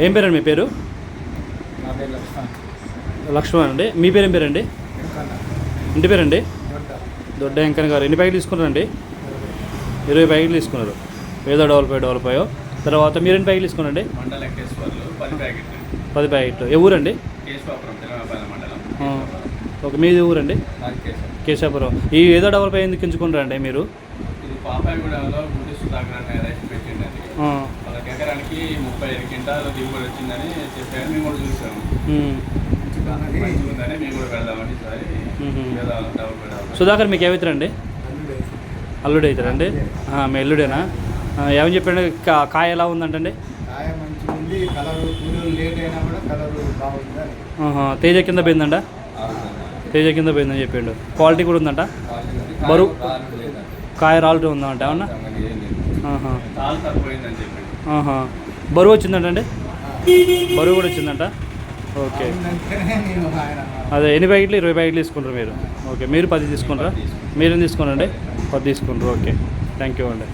ఏం పేరండి మీ పేరు? నా పేరు లక్ష్మణ్. లక్ష్మణ్ అండి. మీ పేరు ఏం పేరండి? ఇంటి పేరండి? దొడ్డ వెంకన్న గారు. ఎన్ని ప్యాకెట్లు తీసుకున్నారండి? 20 ప్యాకెట్లు తీసుకున్నారు. ఏదో డెవలప్ అయ్యో. తర్వాత మీరు ఎన్ని ప్యాకెట్లు తీసుకున్నారండి? 10 ప్యాకెట్లు. ఏ ఊరండి? ఓకే, మీది ఊరండి? కేశాపురం. ఈ ఏదో డెవలప్ అయ్యి ఎందుకు ఎంచుకుంటారండి మీరు? పాపాయిగూడలో గుడ్డి సుధాకర్ రైతు పెట్టిండండి. వాళ్ళకి ఎకరానికి 35 క్వింటాలు దిగుబడి వచ్చిందని చెప్పారు. మేము కూడా చూసాము. మంచిగుందని మేము కూడా పెడదామని సుధాకర్ మీకు ఏమవుతారండి? అల్లుడు అవుతారండి. మీ అల్లుడేనా? ఏమని చెప్పండి? కాయ ఎలా ఉందంటండి? కాయ మంచిగా ఉంది. కలర్ లేట్ అయినా కూడా కలర్ బాగుంది. తేజ కింద పోయిందంట? తేజ కింద పోయిందని చెప్పిండు. క్వాలిటీ కూడా ఉందంట? బరువు కాయ రాలుతూ ఉందంట ఏమన్నా? బరువు వచ్చిందంటండి? బరువు కూడా వచ్చిందంట. ఓకే, అదే ఎన్ని ప్యాకెట్లు? 20 ప్యాకెట్లు తీసుకుంటారు మీరు. ఓకే, మీరు 10 తీసుకుంటారా? మీరేం తీసుకున్నారండి? 10 తీసుకుంటారు. ఓకే, థ్యాంక్ యూ అండి.